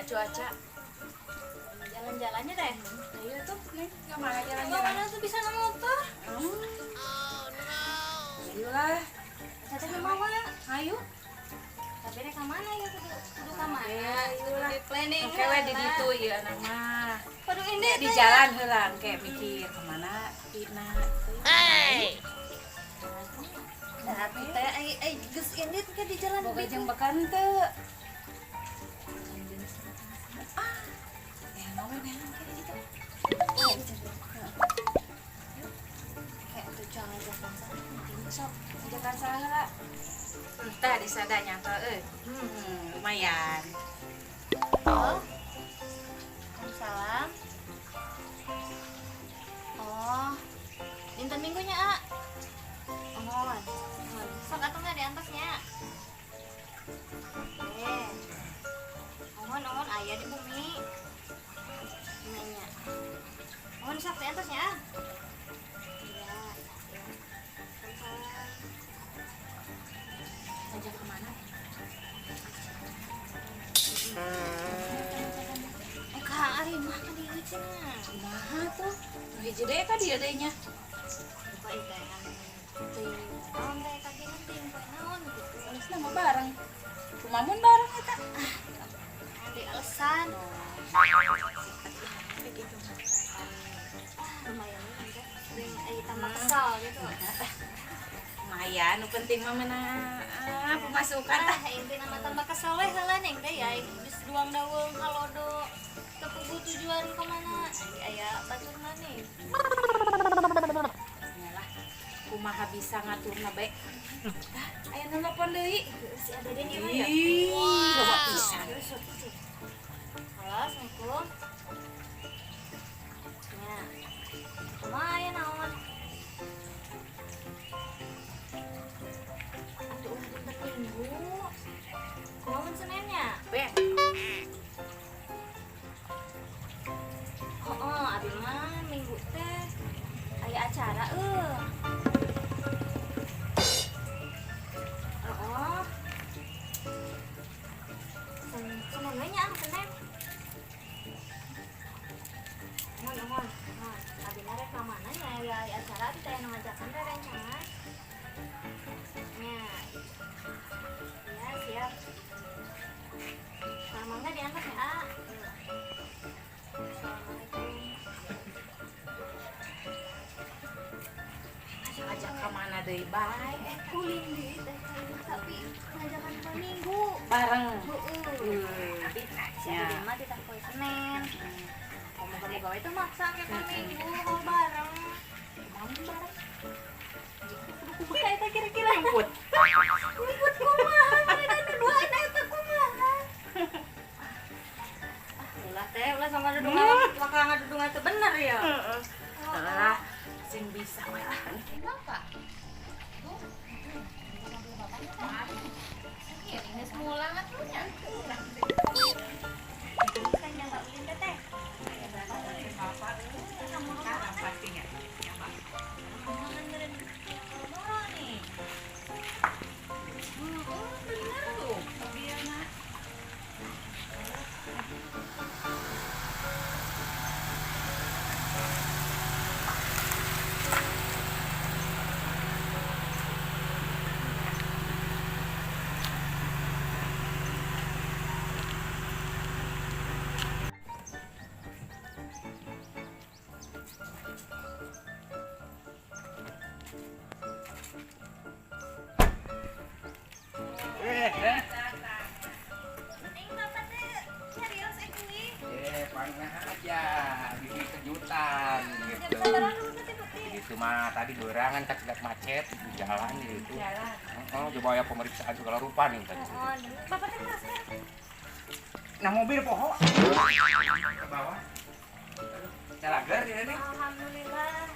cuaca. Jalan-jalannya deh. Ayo tuh, Neng. Kemana Gak jalan-jalan? mana tuh bisa naik motor. Ayolah. Teteh mau ya. Ayo. Tapi rek kemana ya? Kudu kemana? Ayolah. Di planning. Oke we di ditu ieu anak mah. Kudu ini Di jalan heulang kayak mikir kemana Tina. Hey! Nah, teh geus indit ke di jalan Boga gitu. jeung bekan teu. Mau nehan kayak gitu. Kayak tuh jangan ajakan sana. Sok ajakan saha. Entah disada nyangka lumayan. Oh. Waalaikumsalam. Oh. Dinten minggunya, A. Mohon. Sok atuh nggak diantasnya. Mohon aya di bumi. Nanya. Mohon sok diantasnya, A. Iya. Ajak kemana? Kang Ari mah kan dia cenah. Kumaha tuh? Hiji deui ka dieu deui nya. Buka itean. Naon teh kaki nanti naon gitu. Alusna mah bareng. Kumamun bareng eta. Ada alasan. Lumayan juga. Sering tambah kesal gitu. Lumayan, nu penting mah meunang pemasukan tah. Intina mah tambah kesal we heula neng teh ya. Geus duang daweung halodo. Teu tujuan ka mana? Aya baturna nih. Yalah. Kumaha bisa ngaturna bae. Aya nu nelpon deui. Si ada den ieu mah ya. Ih, loba pisan. Halo, Assalamualaikum. Ya. Kumaha aya naon? Atuh untuk minggu. Kumaha Seninnya? Ben. Oh, abi mah minggu teh aya acara Oh. Senin we nya Senin. Mohon. Abi mah rek ka mana nya aya acara abi teh anu ngajakan teh rencana. Nya. Ya, siap. Sama enggak diangkat ya, A? Ajak ka mana deui bae? Kuling di teh tapi ngajakan poe Minggu. Bareng. Tapi siapa di mah di teh poe Senin. Moga-moga itu maksa ke poe Minggu mau bareng. Mau bareng. Kumaha eta kira-kira? Jemput. Jemput kumaha? Mereka dua anak eta kumaha? Ulah teh, ulah sama dudungan, bakal ngadudungan teh bener ya. Alah, sing bisa we lah. Kenapa? Iya, ini semula ngatunya. Kan yang gak ulin teh. Pastinya. Bener tuh. Biar mah. Pangah aja, bikin kejutan gitu. Itu mah tadi dorangan kecilat macet di jalan gitu. Oh, coba ya pemeriksaan segala rupa nih tadi. Bapak teh keras ya? Nah mobil poho ke bawah. Calager ya nih. Alhamdulillah.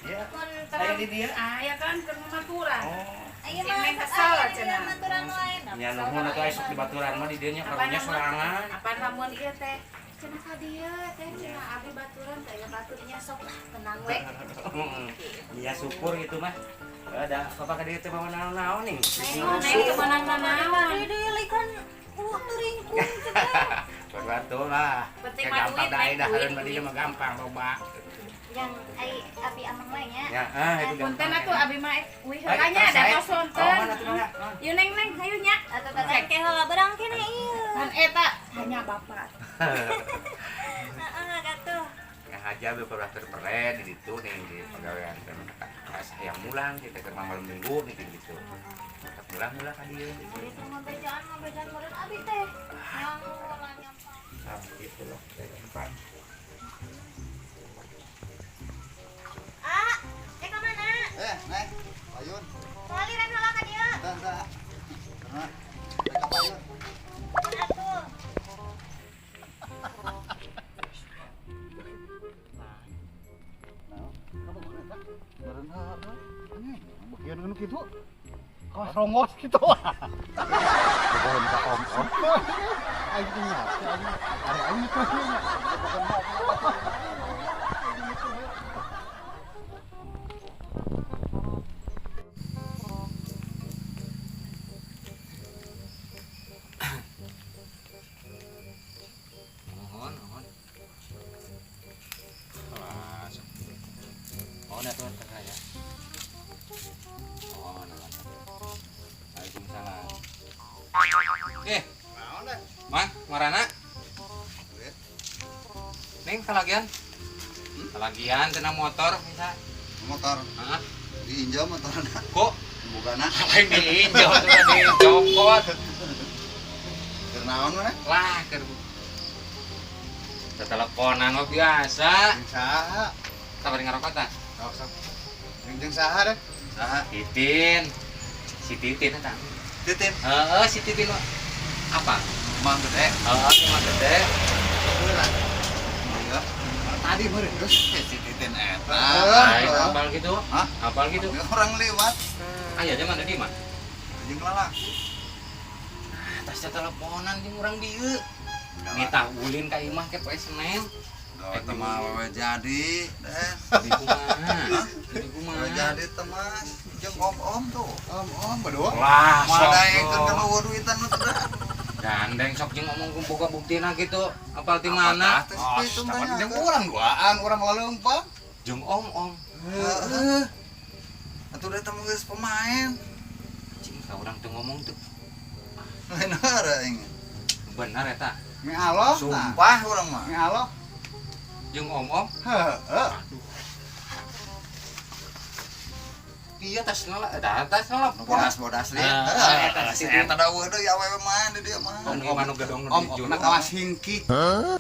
Ya. Mun Saya di dia. Aya kan keur mamaturan. Oh. Aya Si mah Neng kesal cenah. maturan lain. Ya nuhun atuh esuk di baturan mah di dieu nya karunya sorangan. Apaan lamun ieu teh? Cenah ka dieu teh cenah abi baturan teh ya baturnya sok lah tenang we. Iya syukur gitu mah. Ada apa ka dieu teh bawa naon-naon nih. Neng teu meunang naon. Tadi dia kan uang turingkung cenah. Coba betul lah. Penting Kayak gampang mah duit, dah Neng, dah duit, mah dia duit. mah gampang loba. Yang api amang lainnya. Ya, itu Punten atuh abi mah wih Ayo, heulanya saya. da tos Oh, sonten. mana tuh mana? Ieu neng hayu nya. Atau tadi heula barang kene ieu. Kan eta hanya bapak. Heeh, gatuh. Ya aja beberapa terperen di situ nih di pegawaian kan sayang mulang kita ke malam minggu nih gitu. Tetap mulang ka dieu. Jadi mah bejaan meureun abi teh. Yang ulah nyampang. Ah, gitu loh. Dari depan. Ah, ka mana? Neng, Payun. Soalnya ren heula ka dieu. Enggak. Karena mereka Payun. Atuh. Kamu mana tak? Berenang apa? Bagian anu kitu. Kau rongos kitu. Pohon ka om. Aing ingat, aing terus nya. Mohon, mohon. Awas. Oh, ada tuan kakak ya. Oh, ada. Waalaikumsalam. Naon dah? Man, marana? Neng, kalagian? Kalagian tenang motor bisa. Motor Hah? diinjau motorna. Kok? Bugana. Ngapain diinjau tuh tadi copot? Keur naon mana? Lah, ker. Teleponan mah biasa. Jeung saha? Kabar ngarokot tah? Sok sok. Jeung saha deh? Saha? Titin. Si Titin eta. Titin. Heeh, si Titin mah. Apa? Mang gede. Heeh, cuma gede. Heula. Iya. Tadi meureun geus si Titin eta. Ai, apal gitu? Hah? Apal gitu? Ini orang lewat. Aya aja mana di mah? Jeung lalak. Tasnya teleponan jeung urang dieu. Minta ulin ka imah ke poe Senen. Gawe teh mah wewe jadi, deh. Di kumaha? Di kumaha? Wewe jadi teh mah jeung om-om tuh. Om-om berdua. Lah, sok. Madaekeun ka nu duitan nu teh. Gandeng sok jeung ngomong boga buktina gitu. Apal di mana? Jeung urang duaan, urang waleumpang. Jeung om-om. Heeh. Atuh da teh geus pemain. Cing ka urang teu ngomong tuh. Lain aing. Bener eta. Ngalok. Sumpah urang mah. Ngalok. Jeung om-om. Heeh. Iya tas nala, tas nala. Bodas-bodas liat. Ah, eta sih. Eta daweuh deui awewe mah di dieu mah. Anu gedong nu Om, di nak kawas hingki.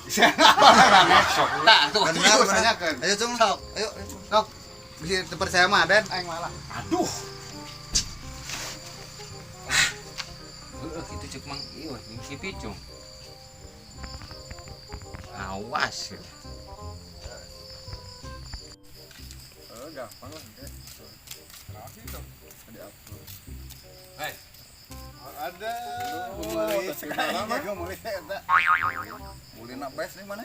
sok. Tah tuh. Bener, bener. Ayo cung sok. Ayo, sok. Bisa dipercaya mah Den, aing malah. Aduh. Itu cek mang ieu si Picung. Awas. Gampang lah. Hei, Ada. Mulai eta. Mulai nak bes nih mana?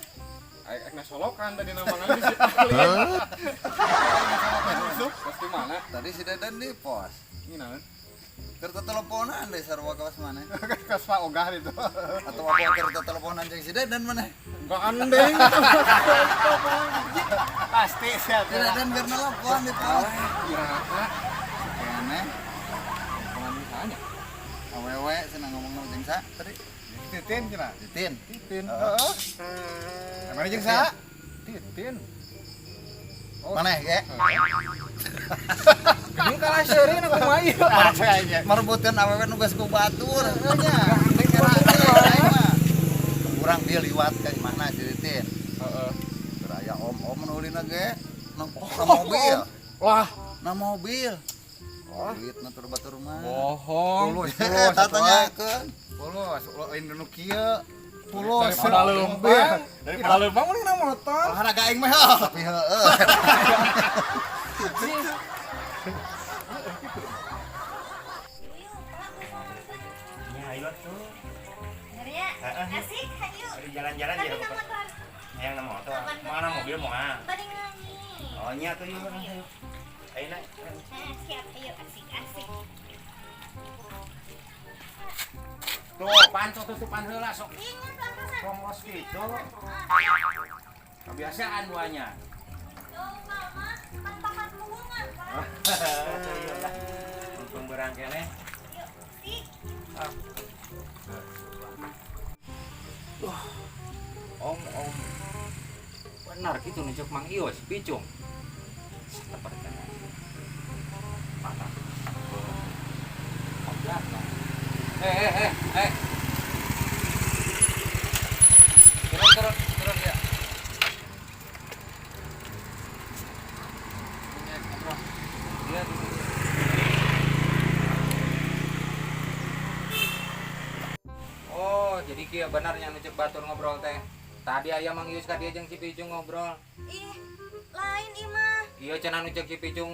Aik na solokan tadi nama ngan si Ahli. Masuk pasti mana? Tadi si Deden di pos. Ini naon? Kereta teleponan deh sarua kawas mana? Kas Pak Ogah itu. Atau apa kereta teleponan jeung si Deden mana? Enggak andeng. Pasti siap. Si Deden keur nelpon di pos. Iraha. Kene Pengen tanya. awewe cenah ngomong jeung sa tadi. Titin cenah. Titin. Titin. Heeh. Mana jeung saha? Titin. Maneh ge? Gede kalah seureun aku mah ieu. Merebutkeun awewe nu geus ku batur. Nya. Urang dia liwat ka imahna si Titin. Heeh. Keur aya om-om nu ulina ge na mobil. Wah, Na mobil. Duit na tur batur mah. bohong. Tatanyakeun. Pulus, lain nu kieu. Pulus. Daripada leumpang. Daripada leumpang mending na motor. Olahraga aing mah tapi heueuh. ya ayo tuh. Ngerinya asik hayu. Jalan-jalan Tapi ya. na motor. Yang nama motor. Mana mobil mau ah? Bari nganyi. Oh nya tuh yuk. Ayo nak. Siap, ayo asik-asik. Tuh, panco tutupan heula sok. Ingat lah. Rongos gitu. Kebiasaan duanya. Coba mah, tampakan hubungan. Untung berang kene. Ih, Om. Benar gitu nih Mang Ios, Picung. Tepat kan. Patah. Obat lah. Turun ya. Dia dulu. Oh, jadi kia benarnya nu cek batur ngobrol teh. Tadi aya Mang Ius ka dieu jeung si Picung ngobrol. ih, lain imah. Iya cenah nu cek si Picung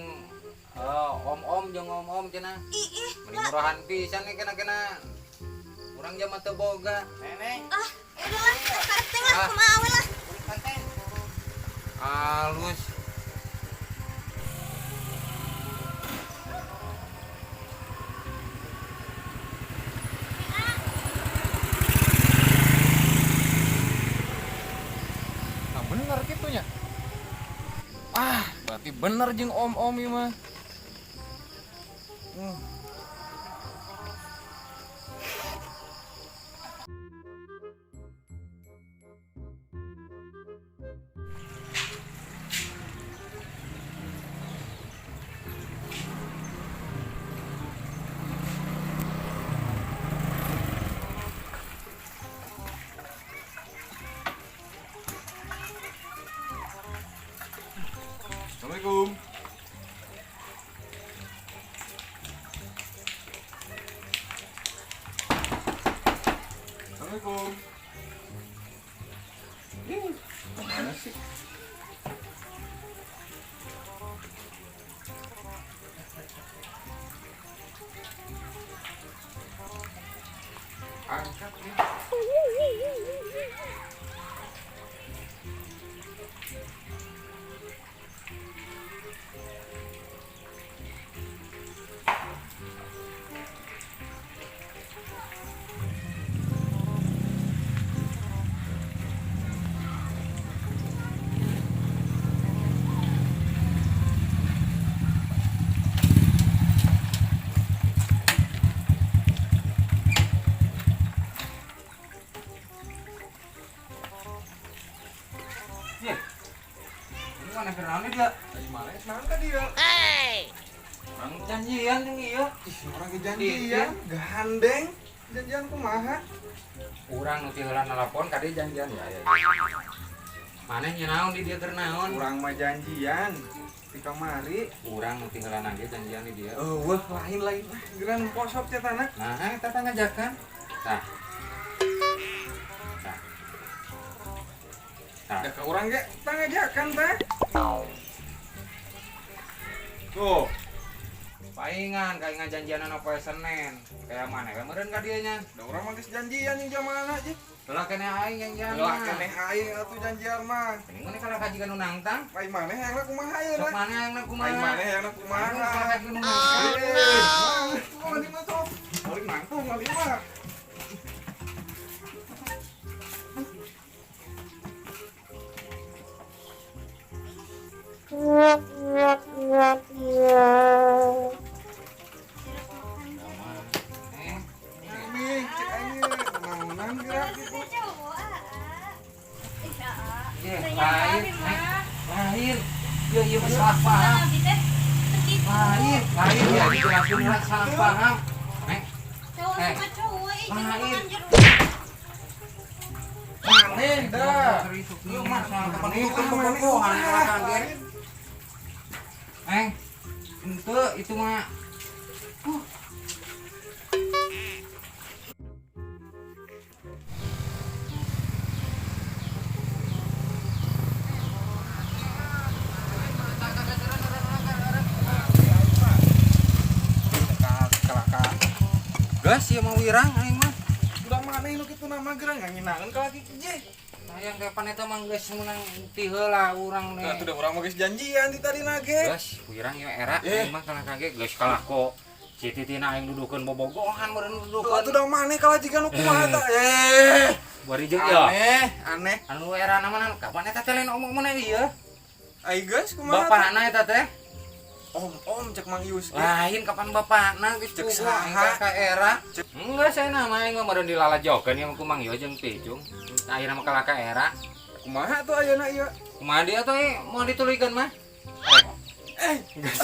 om jeung om cenah. Ih, Mending murahan pisan nih kena urang jama teu boga. Nenek. ah, udahlah, karte lah, Ah. kumaha we lah. Halus. Nah bener gitunya. Berarti bener jeung om ieu mah. Assalamualaikum. Assalamualaikum. Mana sih? Angkat ya. Ini mana kenalan dia? Dari mana nangka dia? Orang janjian jeung ieu. Orang kejanjian, gandeng. Janjian kumaha? Urang nu ti heula nelpon ka dieu janjian ya. Maneh nya naon di dieu keur naon? Urang mah janjian di kamari. Urang nu ti heula na ge janjian di dieu. Wah, lain. Geran posok teh tanah. Nah, eta teh ngajakan. Tah. Da ka urang ge tangajakan teh. Tuh, Paingan janjianan poe Senin. Kayak mana? Kayak meureun ka dieu nya. da urang mah geus janjian yang jamana aja. Heula keneh aing janjian. Lah keneh aing atuh janjian mah. Ini mana kalau kajikan nu nangtang? Pai maneh hayangna kumaha ieu Sok lah. mana yang nak Pai kumaha? maneh hayangna kumaha. Kajikan nu nangtang. Mali mah sok. Mali nangtung mali mah. Eh, Ini cek aing naonan gerak gitu. lain. Lain. Ieu mah salah paham. Lain ya dijelasin lah salah paham. Maneh dah. Ieu mah salah kepenuhan kaget. Ente itu mah gas ya mau wirang aing mah. Udah maneh nu kitu nama gerang nginaeun ka laki je. Sayang kayak paneta mah geus menang ti heula urang Nah, nih. tuh udah urang mah geus janjian di tadi nage. Gas wirang ya era Eh. aing mah kana kage geus kalako Si titina aing dudukeun bobogohan meureun Tuh dudukeun. dong maneh kalajikan nu kumaha eta. Bari jeung ya. Aneh. Anu era mana kapan eta teh lain omong mana ieu? Ai guys kumaha? Bapakna eta teh. Om cek Mang Yus. Lain kapan bapakna geus Cek puguh aing saha? ka era. Enggak saya nama aing mah meureun dilalajokeun yang ku Mang Yo jeung Picung. Akhirna mah ka era. Kumaha tuh ayeuna ieu? Kumaha dia tuh mau ditulikeun mah? Geus.